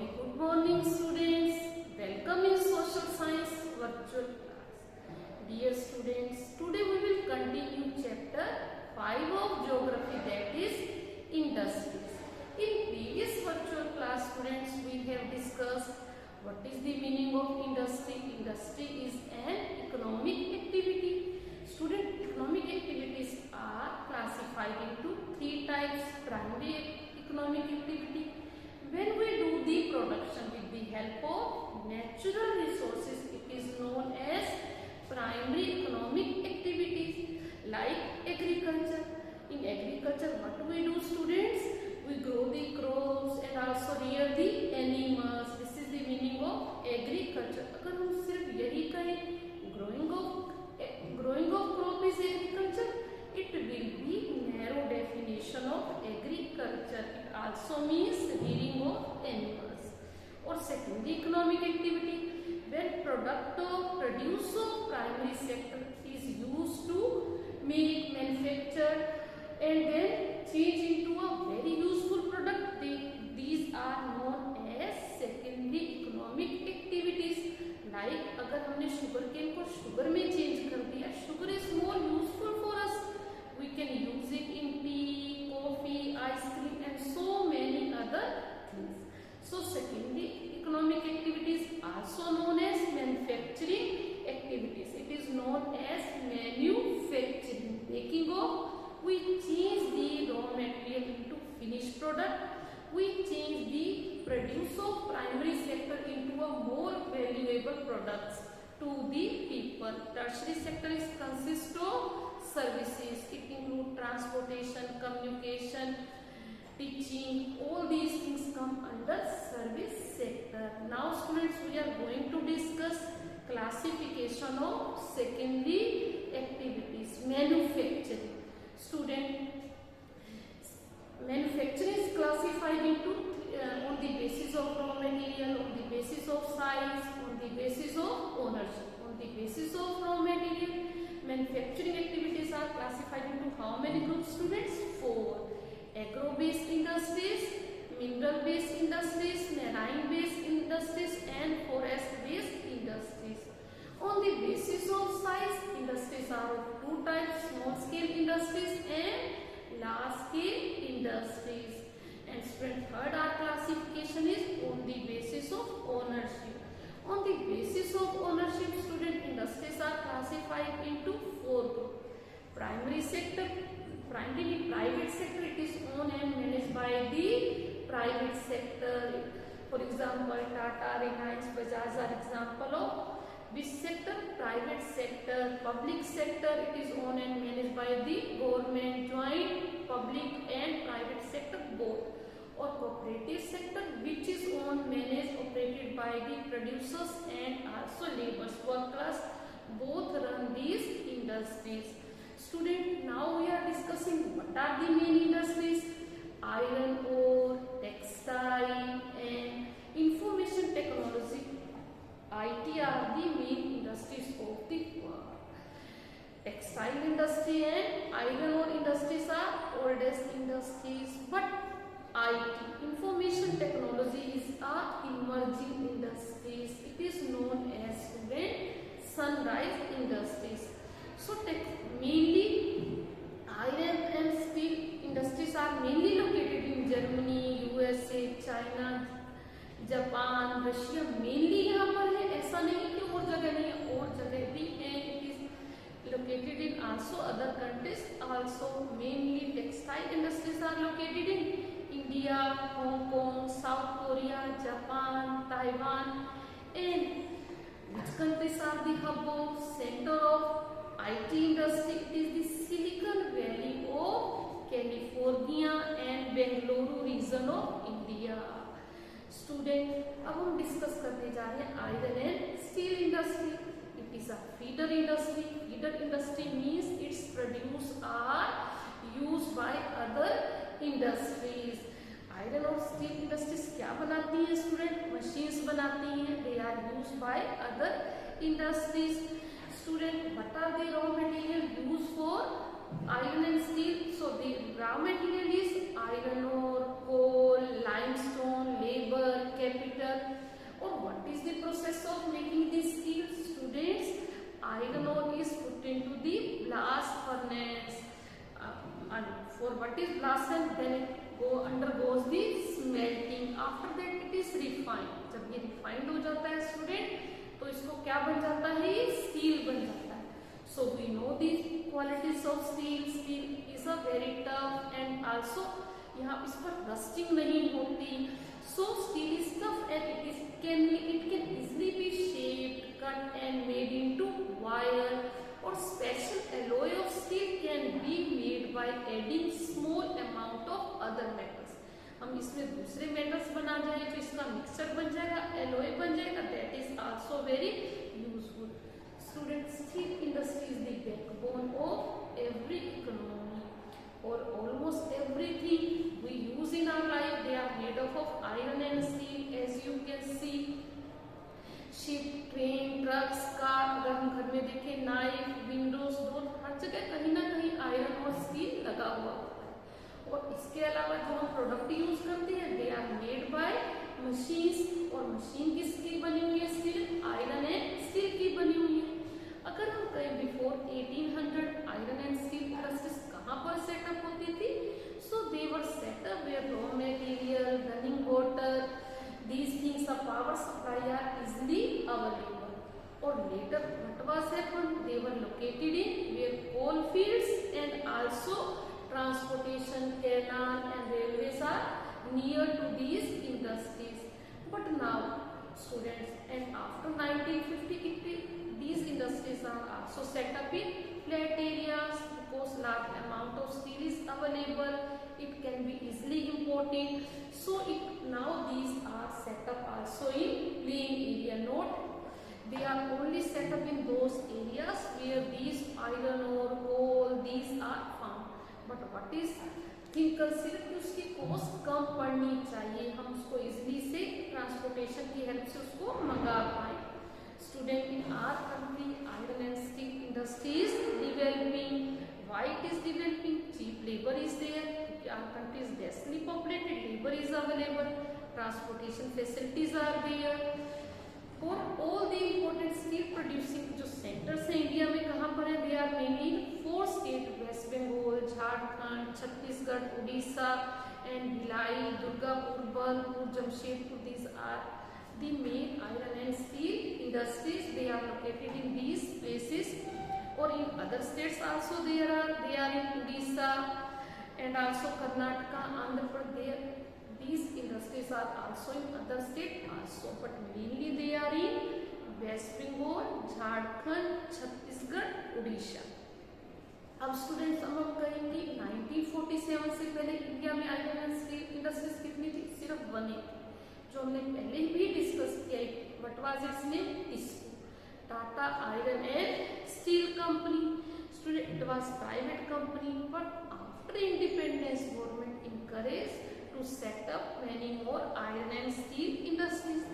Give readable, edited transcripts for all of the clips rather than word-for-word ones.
very good morning students. Welcome in social science virtual class. Dear students, today we will continue chapter 5 of geography, that is industries. In previous virtual class students, we have discussed what is the meaning of industry. Industry is an economic activity. Student, economic activities are classified into three types. Primary economic activity, when we do the production with the help of natural resources, it is known as primary economic activities. Like agriculture. In agriculture, what do we do students? We grow the crops and also rear the animals. This is the meaning of agriculture. अगर हम सिर्फ यही कहें growing of crop is agriculture, it will be narrow definition of agriculture. It also means rearing of animals. Or secondary economic activity, when product of produce of primary sector is used to make, manufacture and then change into a very useful product, these are known as secondary economic activities. Like अगर हमने sugar cane को sugar में change कर दिया, sugar is more useful for us. We can use it in tea, coffee, ice cream and so many other things. So secondary economic activities also known as manufacturing activities. It is known as manufacturing. Making of, we change the raw material into finished product. We change the produce of primary sector into a more valuable products to the people. Tertiary sector is consist of services. It include transportation, communication, teaching. All these things come under service sector. Now students, we are going to discuss classification of secondary activities. Manufacturing. Student, manufacturing is classified into on the basis of raw material, on the basis of size, on the basis of ownership. On the basis of raw material, manufacturing activities are classified into how many groups students? 4. Agro-based industries, mineral-based industries, marine-based industries and forest-based industries. On the basis of size, industries are of two types: small-scale industries and large-scale industries. And student, third our classification is on the basis of ownership. On the basis of ownership, student, industries are classified into 4 groups. Primary sector, primarily private sector, it is owned and managed by the private sector. For example, Tata, Reliance, Bajaj are example of which sector? Private sector. Public sector, it is owned and managed by the government, joint public and private sector both. Or cooperative sector, which is owned, managed, operated by the producers and also laborers, workers, both run these industries. Student, now we are discussing what are the main industries. Iron ore, textile and information technology, IT are the main industries of the world. Textile industry and iron ore industries are oldest industries, but IT, information technology, is a emerging industries. It is known as sunrise industries. So mainly iron and steel industries are mainly located in Germany, USA, China, Japan, Russia. Mainly यहाँ पर है, ऐसा नहीं कि और जगह नहीं है, और जगह भी है. It is located in also other countries also. Mainly textile industries are located in India, Hong Kong, South Korea, Japan, Taiwan. And which countries are the hub of center of IT industry? It is the Silicon Valley of California and Bengaluru region of India. Student, अब हम discuss करने जा रहे हैं iron and steel industry. It is a feeder industry. Feeder industry means its produce are used by other industries. Iron और steel industries क्या बनाती हैं स्टूडेंट? मशीन्स बनाती हैं. They are used by other industries. Student, what are the raw material used for iron and steel? So the raw material is iron ore, coal, limestone, labor, capital iron ore is put into the blast furnace. And for what is blast furnace, then it undergoes the smelting. After that it is refined. जब ये refined हो जाता है student, तो इसको क्या बन जाता है, स्टील बन जाता है. So we know the qualities of steel. Steel is a very tough and also यहाँ इस पर रस्टिंग नहीं होती. So steel is tough and it can easily be shaped, cut and made into wire. Or special alloy of steel can be made by adding small amount of other metals. हम इसमें दूसरे metals बना जाए तो इसका mixture बन जाएगा, alloy बन जाएगा. That is also very useful. Students, steel industry is the backbone of every economy और almost everything we use in our life they are made of iron and steel. As you can see, ship, train, trucks, car, अगर हम घर में देखें, knife, Windows, door, हर जगह कहीं ना कहीं आयरन और स्टील लगा हुआ होता है. और इसके अलावा जो हम प्रोडक्ट यूज करते हैं they are made by machines. और मशीन किसकी बनी हुई है, स्टील, आयरन एंड स्टील की बनी हुई है. अगर हम कहें before 1800 iron and steel industries कहाँ पर सेटअप होती थी, so they were setup where raw material, running water, these things of power supply are easily available. Or later what was happened, they were located in where coal fields and also transportation, canal and railways are near to these industries. But now students, and after 1950 these industries are also set up in flat areas because large amount of steel is available. It can be easily imported. So now these are set up also in plain area. Note, they are only set up in those areas where these iron ore, coal, these are found. But what is think consider कि उसकी cost कम पड़नी चाहिए, हम उसको easily से transportation की help से उसको मंगा पाए. Student, in our country iron and steel industry is developing. Why it is developing? Cheap labor is there. Our country is densely populated. Labor is available. Transportation facilities are there. For all the important steel producing जो centres हैं India में कहाँ पर है, they are mainly in 4 states: West Bengal, Jharkhand, Chhattisgarh, Orissa and Bhilai, Durgapur, Balpur, Jamshedpur. These are the main iron and steel industries. They are located in these places. Or in other states also they are in Odisha and also Karnataka, Andhra Pradesh. These industries are also in other states also, but mainly they are in West Bengal, Jharkhand, Chhattisgarh, Odisha. अब students हम कहेंगे 1947 से पहले India में iron and steel industries कितनी थी, सिर्फ 1 जो हमने पहले भी डिस्कस किया. What was it's name, TISCO, Tata Iron and Steel Company. Student, it was private company, but after independence, government encouraged to set up many more iron and steel industries.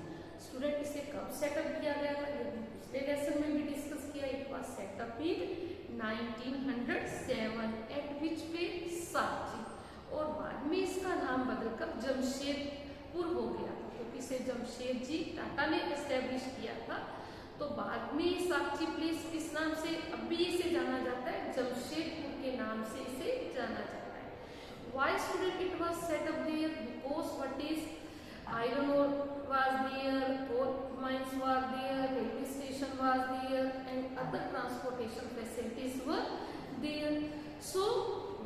Student, इसे कब सेटअप किया गया था, ये पिछले lesson में भी discuss किया. It was set up in 1907 at which place, Sanchi. और बाद में इसका नाम बदलकर जमशेदपुर हो गया था, क्योंकि इसे जमशेद जी टाटा ने एस्टेब्लिश किया था. तो बाद में सांची प्लेस किस नाम से अब भी इसे जाना जाता है, जमशेदपुर के नाम से इसे जाना जाता है. Why student it was set up there? Because what is iron ore was there, coal mines were there, railway station was there and other transportation facilities were there. So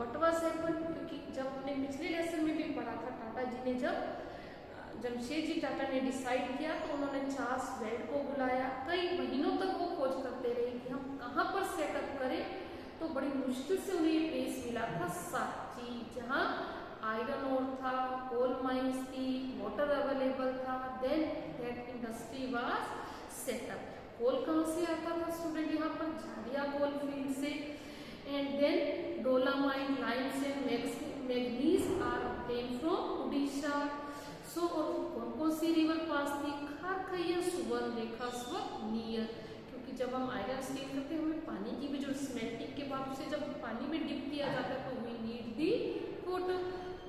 what was happened, क्योंकि जब हमने पिछले lesson में भी पढ़ा था, टाटा जी ने जब जमशेद जी टाटा ने डिसाइड किया तो उन्होंने चार्ल्स बेल्ट को बुलाया. कई महीनों तक वो खोज करते रहे कि हम कहाँ पर सेटअप करें. तो बड़ी मुश्किल से उन्हें ये प्लेस मिला था सांची, जहाँ आयरन ओर था, कोल माइंस थी, वाटर अवेलेबल था. Then that industry was setup. Coal कहाँ से आता था स्टूडेंट, यहाँ पर झाड़िया कोल फील्ड से. And then dolomite, limes and manganese are obtained from Orissa. So और कौन कौन सी रिवर पास थी, खारखैया, सुवर्णरेखा, नियर. क्योंकि जब हम आयरन स्टील करते हैं हमें पानी की भी जो स्मेल्टिंग के बाद उसे जब पानी में डिप किया जाता है तो we need the water.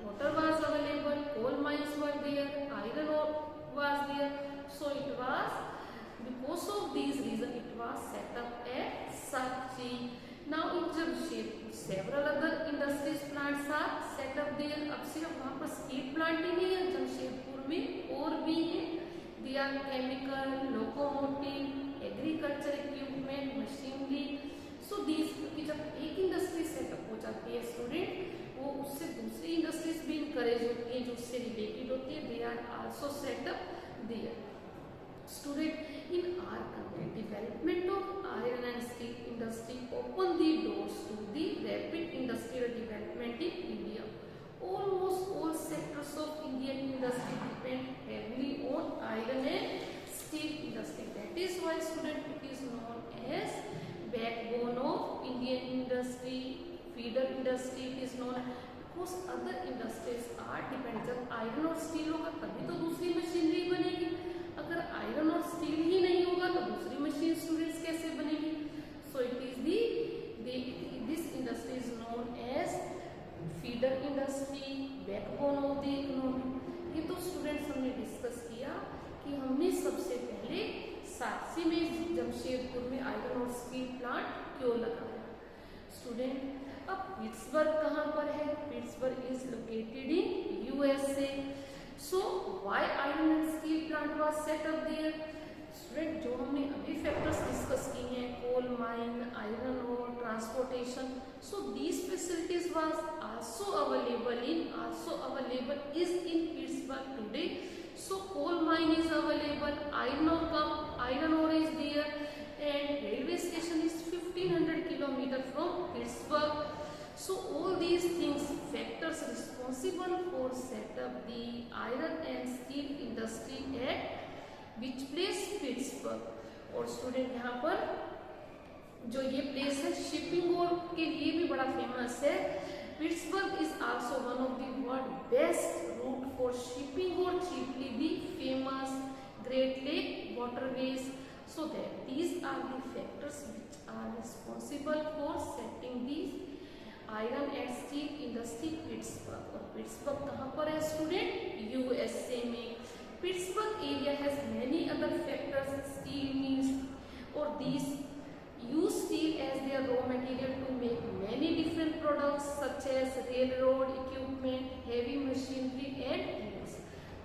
Water was available, coal mines were there, iron ore was there. So it was because of these reason it was set up at several other industries plants are set up there. अब सिर्फ वहाँ पर steel plant ही नहीं है जमशेदपुर में, और भी है. They are chemical, locomotive, agriculture equipment, machinery. So these, कि जब एक इंडस्ट्री सेटअप हो जाती है स्टूडेंट, वो उससे दूसरी इंडस्ट्रीज भी इनकरेज होती है जो उससे रिलेटेड होती है. They are also set up there. Student, in our country, development of iron and steel industry open the doors to the rapid industrial development in India. Almost all sectors of Indian industry depend heavily on iron and steel industry. That is why, student, it is known as backbone of Indian industry, feeder industry. It is known because other industries are dependent. जब iron और steel होगा तभी तो दूसरी machinery बनेगी. अगर iron और steel ही नहीं होगा तो दूसरी मशीन स्टूडेंट्स कैसे बनेगी? So it is this industry is known as feeder industry, backbone of the economy. ये तो स्टूडेंट्स हमने डिस्कस किया कि हमने सबसे पहले साक्षी में जमशेदपुर में आयरन और स्टील प्लांट क्यों लगाया. स्टूडेंट, अब पिट्सबर्ग कहाँ पर है? Pittsburgh is located in USA. So why iron and steel plant was set up there? Student, जो हमने अभी फैक्टर्स डिस्कस किए हैं, कोल माइन, आयरन और transportation, so these facilities was also available is in Pittsburgh today. So coal mine is available, iron ore is there, and railway station is 1500 kilometers from Pittsburgh. So all these things, factors responsible for set up the iron and steel industry at which place? Pittsburgh. और student यहाँ पर जो ये place है shipping और के लिए भी बड़ा फेमस है. Pittsburgh is also one of the world best route for shipping or cheaply the famous Great Lake waterways. So that these are the factors which are responsible for setting these iron and steel industry Pittsburgh. और Pittsburgh कहाँ पर है student? USA में. Pittsburgh area has many other factors. Steel means और these use steel as their raw material to make many different products such as rail road equipment, heavy machinery and tools.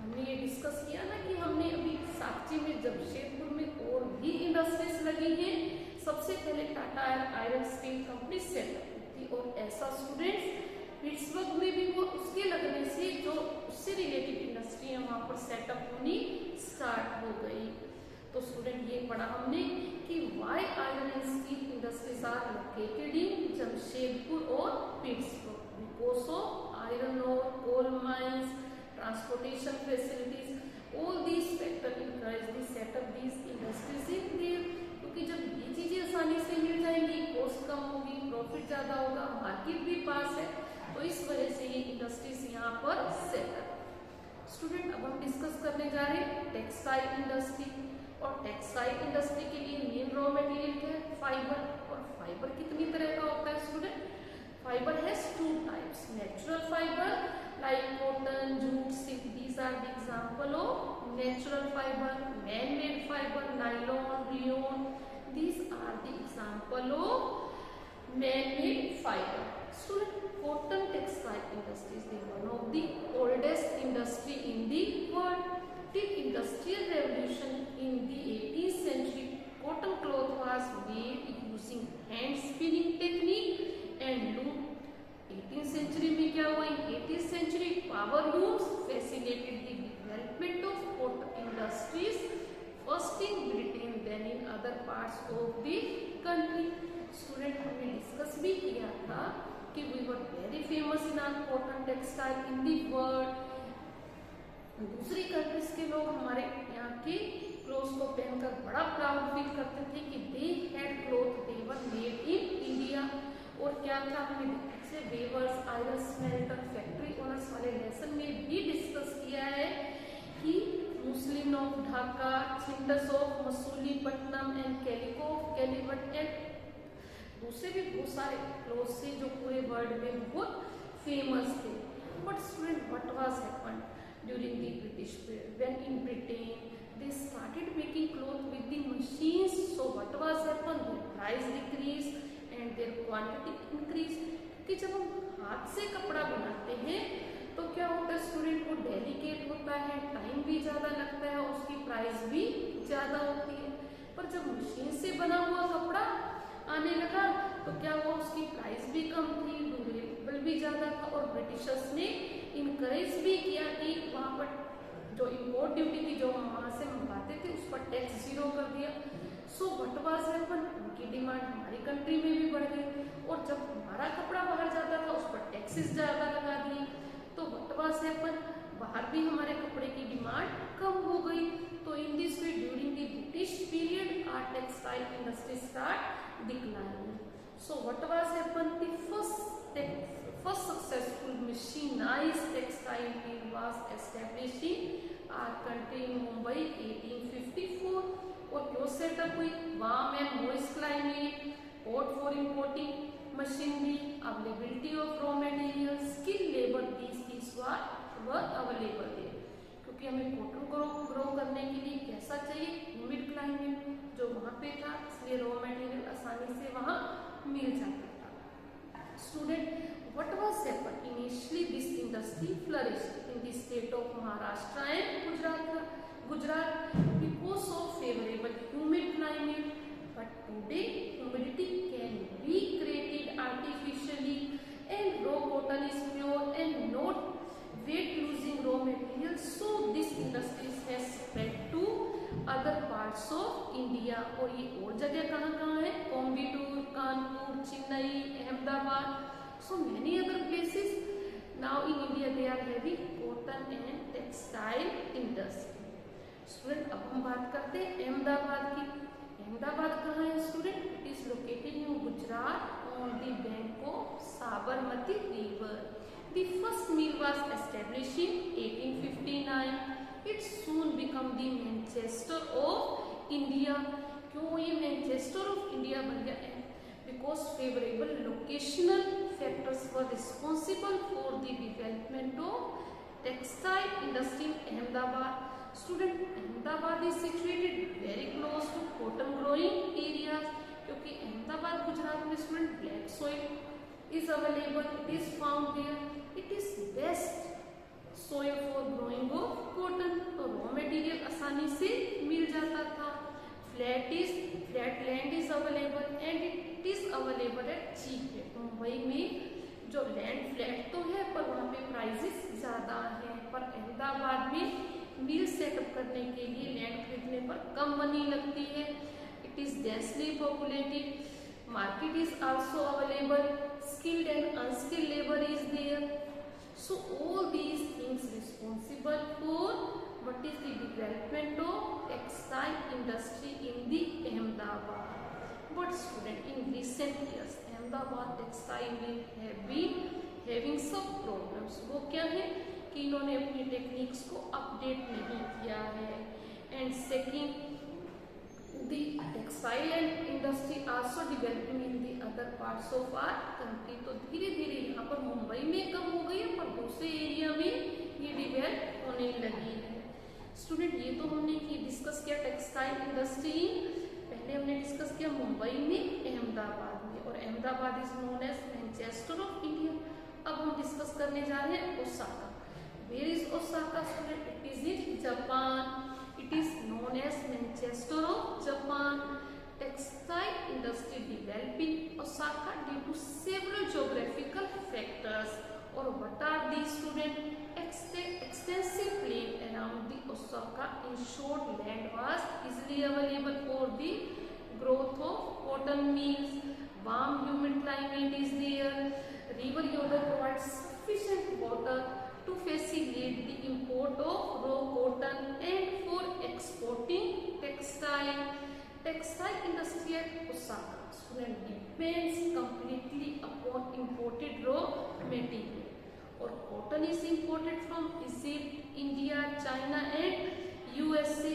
हमने ये discuss किया ना कि हमने अभी साक्षी में जमशेदपुर में और भी इंडस्ट्रीज लगी हैं. सबसे पहले Tata iron steel company setup, और ऐसा स्टूडेंट्स पिट्सबर्ग में भी वो उसके लगने से जो उससे रिलेटेड इंडस्ट्री है वहां पर सेटअप होनी स्टार्ट हो गई. तो स्टूडेंट ये पढ़ा हमने कि why iron and steel industries are located in Jamshedpur और पिट्सबर्ग. बिकॉज ऑफ आयरन और coal mines, transportation facilities, all these factor encourage the setup these industries in there. क्योंकि जब ये चीजें आसानी से मिल जाएंगी, कॉस्ट कम होगी, प्रॉफिट ज्यादा होगा, मार्केट भी पास है, तो इस वजह से ये इंडस्ट्रीज यहाँ पर सेटअप. स्टूडेंट, अब हम डिस्कस करने जा रहे हैं टेक्सटाइल इंडस्ट्री. और टेक्सटाइल इंडस्ट्री के लिए मेन रॉ मटेरियल क्या है? फाइबर. और फाइबर कितनी तरह का होता है student? Fibre has two types. Natural fibre like cotton, jute, silk, these are the example of natural fiber. Man-made fiber, nylon, rayon, these are the example of man-made fiber. Student, cotton textile industry is the one of the oldest industry in the world. Till industrial revolution in the 18th century, cotton cloth was made using hand spinning technique and loom. 18th century में क्या हुआ? 18th century power looms facilitated the development of cotton industries, first in Britain, then in other parts of the country. Student, हमने discuss भी किया था कि we were very famous in our cotton textile in the world. दूसरी countries के लोग हमारे यहाँ के क्लोथ्स को पहनकर बड़ा प्राउड फील करते थे कि they had cloth they were made in India. और क्या था, हमने से weavers, iron smelter, factory owners वाले लेसन में भी डिस्कस किया है कि muslin of Dhaka, chintz of Masulipatnam and calico of Calicut एंड दूसरे भी बहुत सारे क्लोथ्स थे जो पूरे वर्ल्ड में बहुत फेमस थे. But student, what was happened during the British period? When in Britain they started making cloth with the machines. So what was happened? The price decreased and their quantity increased. क्योंकि जब हम हाथ से कपड़ा बनाते हैं तो क्या होता है स्टूडेंट, वो डेलिकेट होता है, टाइम भी ज़्यादा लगता है, उसकी प्राइस भी ज़्यादा होती है। पर जब मशीन से बना हुआ कपड़ा आने लगा तो क्या हुआ, उसकी प्राइस भी कम थी, ड्यूरेबल भी ज़्यादा था, और ब्रिटिशर्स ने इनकरेज भी किया कि वहाँ पर जो इम्पोर्ट ड्यूटी थी, जो हम वहाँ से मंगाते थे, उस पर टैक्स 0 कर दिया। सो व्हाट वाज हैपन, उनकी डिमांड हमारी कंट्री में भी बढ़ गई, और जब हमारा कपड़ा बाहर जाता था उस पर टैक्सेस ज़्यादा लगा दिए, तो व्हाट वाज हैपन, बाहर भी हमारे कपड़े की डिमांड कम हो गई। तो in this way during the British period our textile industry start declining. So what was happen, the first successful machinized textile mill was established in our country in Mumbai 1854। और क्यों सेटअप हुई, warm and moist climate, port for importing machinery, availability of raw material, skill labour, these were available there। क्योंकि हमें cotton grow करने के लिए कैसा चाहिए, ह्यूमिड क्लाइमेट, जो वहाँ पे था, इसलिए रॉ मटेरियल आसानी से वहाँ मिल जाता था। Student, what was happened, initially this industry flourished in the state of Maharashtra and Gujarat because of favorable humid climate, but today humidity can be created artificially and raw cotton is pure and not weight losing raw material, so this industry has spread to other parts of India। और ये और जगह कहाँ है, Coimbatore, Kanpur, Chennai, Ahmedabad, so many other places now in India they are having cotton and textile industry। Student, अब हम बात करते हैं अहमदाबाद की। अहमदाबाद कहाँ है student, it is located in Gujarat on the bank of Sabarmati river. The first mill was established in 1859। It soon become the Manchester of India. क्यों ये मैनचेस्टर ऑफ इंडिया बन गया, because favorable locational factors were responsible for the development of textile industry in Ahmedabad। Student, Ahmedabad is situated very close to cotton growing areas, क्योंकि अहमदाबाद गुजरात में student black soil is available, it is found there, it is best soil for growing of cotton, तो raw material आसानी से मिल जाता था। Flat land is available and it is available at cheap rate. Mumbai में जो लैंड फ्लैट तो है पर वहाँ पे प्राइसेस ज़्यादा हैं, पर अहमदाबाद में मिल सेटअप करने के लिए लैंड खरीदने पर कम मनी लगती है। It is densely populated, market is also available, skilled and unskilled labour is there. So all these things responsible for what is the development of textile industry in the Ahmedabad। But student, in recent years Ahmedabad textile mill have been having some problems। वो क्या है कि इन्होंने अपनी techniques को update नहीं किया है। And second, the textile and industry also developing in the other parts of our country। तो धीरे धीरे यहाँ पर मुंबई में कम हो गई है पर दूसरे एरिया में ये डेवलप होने लगी है। स्टूडेंट, ये तो हमने डिस्कस किया टेक्सटाइल इंडस्ट्री, पहले हमने डिस्कस किया मुंबई में, अहमदाबाद में, और Ahmedabad is known as Manchester of India. अब हम डिस्कस करने जा रहे हैं Osaka. Where is Osaka student, it is in Japan, it is known as Manchester of Japan. Textile industry develop in Osaka due to several geographical factors. और what are the student, extensive plain around the Osaka ensured land was easily available for the growth of cotton mills. Warm humid climate is there. River Yodo provides sufficient water to facilitate the import of raw cotton and for exporting textile। Textile industry at Osaka student depends completely upon imported raw material। और cotton is imported from Egypt, India, China and USA.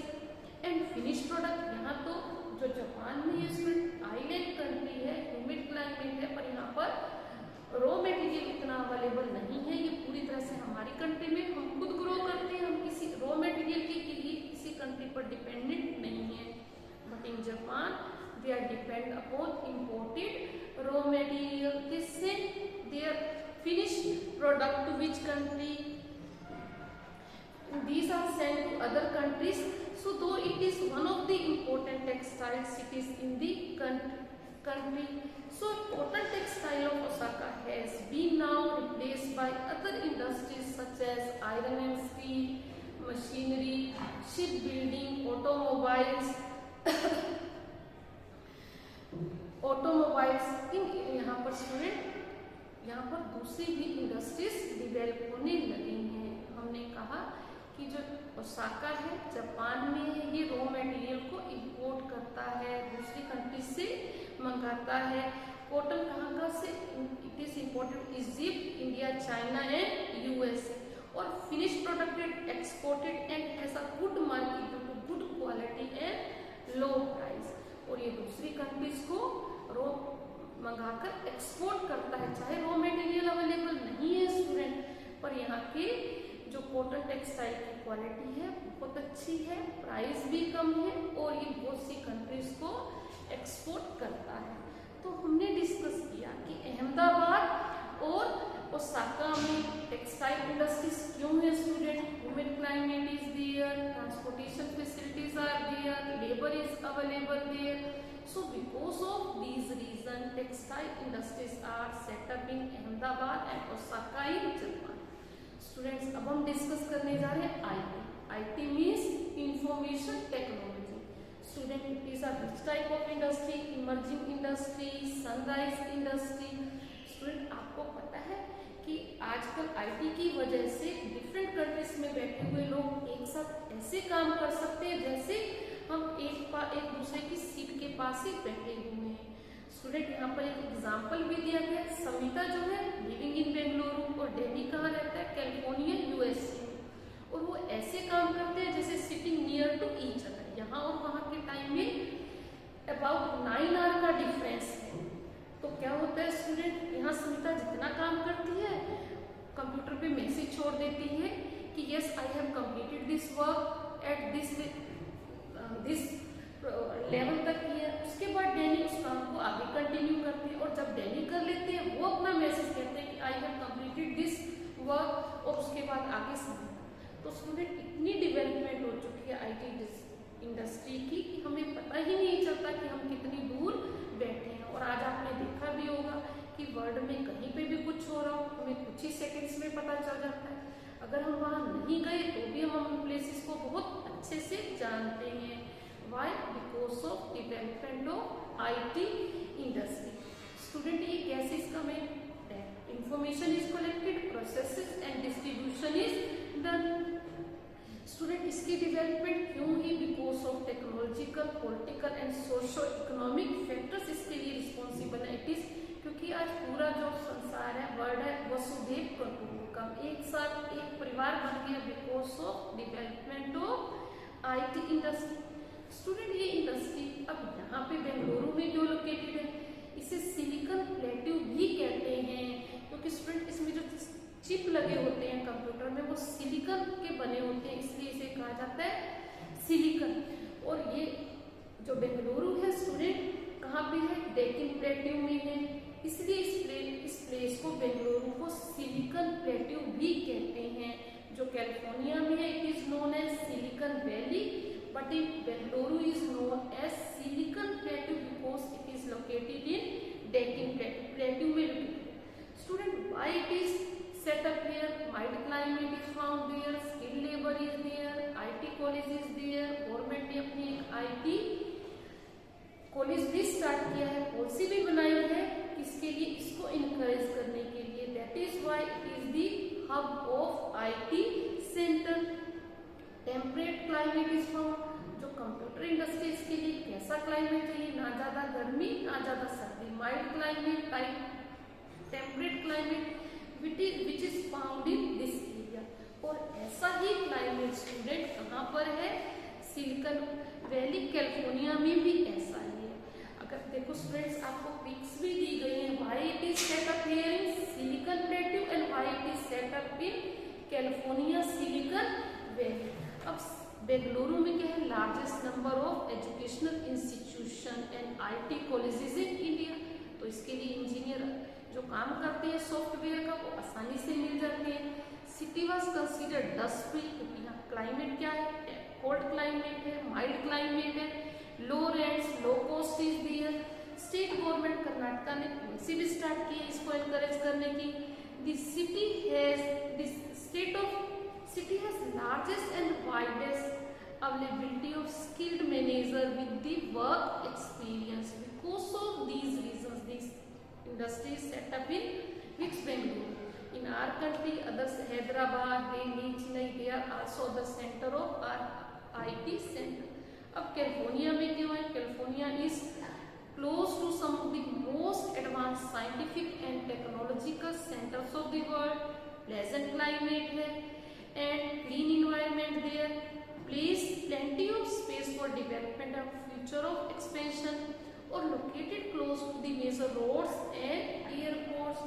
And finish product यहाँ तो जो Japan में ये student island country है, humid climate है, पर यहाँ पर रॉ मटेरियल इतना अवेलेबल नहीं है। ये पूरी तरह से हमारी कंट्री में हम खुद ग्रो करते हैं, हम किसी रॉ मटेरियल के लिए किसी कंट्री पर डिपेंडेंट नहीं है। But in Japan they are depend upon imported raw material. किससे, their finished product to which country? These are sent to other countries. So though it is one of the important textile cities in the country, so total textile of Osaka has been now replaced by other industries such as iron and steel, machinery, shipbuilding, automobiles. यहाँ पर student यहाँ पर दूसरी भी industries develop होने लगी हैं। हमने कहा कि जो ओसाका है जापान में है, ये रॉ मटेरियल को इंपोर्ट करता है, दूसरी कंट्री से मंगाता है। कॉटन कहाँ से it is imported? Egypt, India, China and USA. और finish product exported and has a good market due to good quality and low price. और ये दूसरी कंट्रीज को रॉ मंगाकर एक्सपोर्ट करता है, चाहे रॉ मटेरियल अवेलेबल नहीं है स्टूडेंट, पर यहाँ के जो कॉटन टेक्सटाइल की क्वालिटी है बहुत अच्छी है, प्राइस भी कम है और ये बहुत सी कंट्रीज को एक्सपोर्ट करता है। तो हमने डिस्कस किया कि अहमदाबाद और ओसाका में टेक्सटाइल इंडस्ट्रीज क्यों है student? Humid climate is there, transportation facilities are there, labour is available there. So because of these reasons, textile industries are set up in Ahmedabad and Osaka in Japan. Students, अब हम discuss करने जा रहे हैं IT. IT means information technology. Student, it is a which type of industry? Emerging industry, sunrise industry. Student, आपको पता है कि आजकल IT की वजह से डिफरेंट कंट्रीज में बैठे हुए लोग एक साथ ऐसे काम कर सकते हैं जैसे हम एक दूसरे की सीट के पास ही बैठे हुए हैं। स्टूडेंट, यहाँ पर एक एग्जाम्पल भी दिया गया है। समिता जो है लिविंग इन बेंगलुरु और डेली कहाँ रहता है? California, USA. और वो ऐसे काम करते हैं जैसे sitting near to each other. यहाँ और वहाँ के टाइम में अबाउट 9 आवर का डिफरेंस है। तो क्या होता है स्टूडेंट, यहाँ समिता जितना काम करती है कंप्यूटर पे मैसेज छोड़ देती है कि yes I have completed this work at this level तक किया। उसके बाद डैनी उस काम को आगे कंटिन्यू करती है और जब डैनी कर लेते हैं वो अपना मैसेज कहते हैं कि I have completed this work और उसके बाद आगे सबमिट। तो स्टूडेंट, इतनी डेवलपमेंट हो चुकी है IT इंडस्ट्री की कि हमें पता ही नहीं चलता कि हम कितनी दूर बैठे हैं। और आज आपने देखा भी होगा कि वर्ल्ड में कहीं पे भी कुछ हो रहा हो हमें कुछ ही सेकेंड्स में पता चल जाता है। अगर हम वहाँ नहीं गए तो भी हम उन प्लेसेस को बहुत अच्छे से जानते हैं। Why? Because of development of IT industry. Student, ये कैसे इसका main information is collected, processes and distribution is done. Student, इसकी डेवलपमेंट क्यों ही? Because of technological, political and socio-economic factors इसके लिए रिस्पॉन्सिबल है। It is क्योंकि आज पूरा जो संसार है, वर्ल्ड है, वसुधैव कुटुंबकम, एक साथ एक परिवार बन गया because of development of IT industry. Student, ये इंडस्ट्री अब यहाँ पे बेंगलुरु में जो लोकेटेड है इसे सिलिकॉन प्लेट्यू भी कहते हैं, क्योंकि स्टूडेंट इसमें जो चिप लगे होते हैं कंप्यूटर में वो सिलिकॉन के बने होते हैं, इसलिए इसे कहा जाता है सिलिकॉन। और ये जो बेंगलुरु है स्टूडेंट कहाँ पे है? डेक्कन प्लेट्यू में है, इसलिए इस प्लेस को बेंगलुरु को सिलिकॉन प्लेट्यू भी कहते हैं। जो कैलिफोर्निया में है it is known as Silicon Valley, but in Bengaluru is known as Silicon Plateau because it is located in Deccan Plateau में located. Student, why it is set up here? Mild climate is found there, skilled labor is there, IT college is there. Government ने अपनी एक IT college भी start किया है, policy भी बनाई है किसके लिए? इसको इनकरेज करने के लिए। That is why it is the hub of IT center. Temperate climate is found. जो कंप्यूटर इंडस्ट्रीज के लिए कैसा क्लाइमेट चाहिए? ना ज्यादा गर्मी ना ज्यादा सर्दी, mild climate, temperate climate which is found in this area. और ऐसा ही क्लाइमेट स्टूडेंट कहाँ पर है? सिलिकॉन वैली कैलिफोर्निया में भी ऐसा ही है। अगर देखो स्टूडेंट्स आपको पिक्स भी दी गई हैं, why it is set up here in silicon plateau and why it is set up in California silicon valley. अब बेंगलुरु में क्या है? Largest number of educational institution and IT colleges in India. तो इसके लिए इंजीनियर जो काम करते हैं सॉफ्टवेयर का वो आसानी से मिल जाते हैं। City was considered dust free, क्योंकि यहाँ क्लाइमेट क्या है, कोल्ड क्लाइमेट है, माइल्ड क्लाइमेट है, low rents, low cost is there. State government Karnataka ने पॉलिसी भी स्टार्ट की है इसको एनकरेज करने की। City has largest and widest availability of skilled manager with the work experience. Because of these reasons, these industries set up in which Bangalore. In our country, others Hyderabad, Delhi, Chennai, they are also the center of our IT center. अब California में क्यों है? California is close to some of the most advanced scientific and technological centers of the world. Pleasant climate है and clean environment there. Place plenty of space for development and future of expansion. Or located close to the major roads and airports.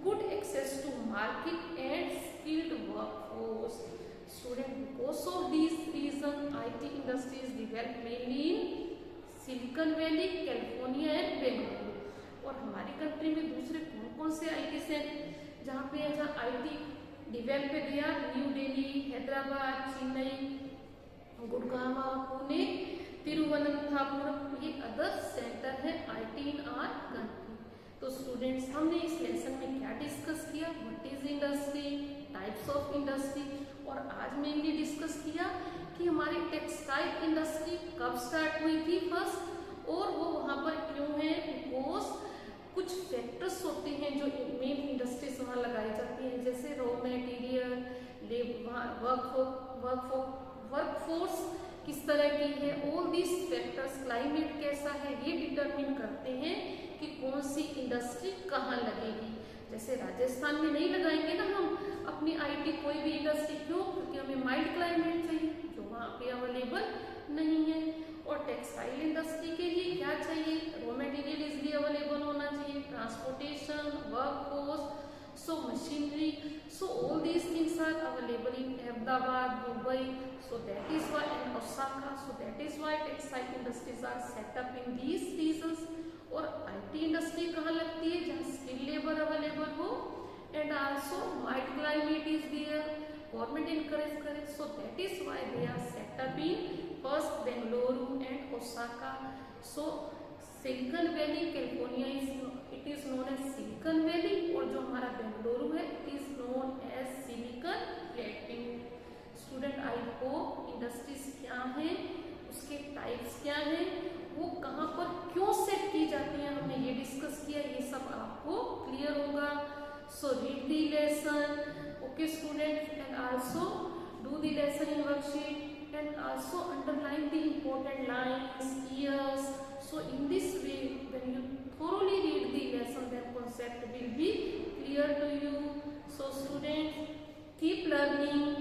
Good access to market and skilled workforce. Student, because of these reasons, IT industries develop mainly in silicon Valley, California and Bengaluru. और हमारी country में दूसरे कौन कौन से IT से जहाँ पे आईटी डिवेल्प है गया? न्यू दिल्ली, हैदराबाद, चेन्नई, गुड़गांव, पुणे, तिरुवनंतपुरम, ये अदर सेंटर है आईटी इन आवर कंट्री। तो स्टूडेंट्स, हमने इस लेसन में क्या डिस्कस किया? What is industry, types of industry. और आज मेनली डिस्कस किया कि हमारी टेक्सटाइल इंडस्ट्री कब स्टार्ट हुई थी फर्स्ट, और वो वहाँ पर क्यों है? बिकॉज कुछ फैक्टर्स होते हैं जो मेन इंडस्ट्रीज वहाँ लगाई जाती हैं, जैसे रॉ मटेरियल, वर्कफोर्स किस तरह की है, ऑल दिस फैक्टर्स, क्लाइमेट कैसा है, ये डिटरमिन करते हैं कि कौन सी इंडस्ट्री कहाँ लगेगी। जैसे राजस्थान में नहीं लगाएंगे ना हम अपनी आईटी कोई भी इंडस्ट्री, क्यों? क्योंकि हमें माइल्ड क्लाइमेट चाहिए जो वहाँ पे अवेलेबल नहीं है। और टेक्सटाइल इंडस्ट्री के लिए क्या चाहिए? रॉ मटेरियल इजली अवेलेबल होना चाहिए, transportation, workforce, so machinery, so all these things are available in Ahmedabad, Mumbai, so that is why, and Osaka, so that is why textile industries are set up in these regions. और IT industry कहाँ लगती है? जहाँ skill labour available हो and also mild climate is there, government encourage करे, so that is why they are set up in first Bengaluru and Osaka. So Silicon Valley, California it is known as Silicon Valley, और जो हमारा बेंगलुरु है it is known as Silicon Plateau. Student, I hope industries क्या हैं, उसके types क्या हैं, वो कहाँ पर क्यों सेट की जाती हैं, हमने ये डिस्कस किया, ये सब आपको क्लियर होगा। So read the lesson, okay student, and also do the lesson in worksheet and also underline the important lines, years. So in this way, when you thoroughly read the lesson, then concept will be clear to you. So students, keep learning.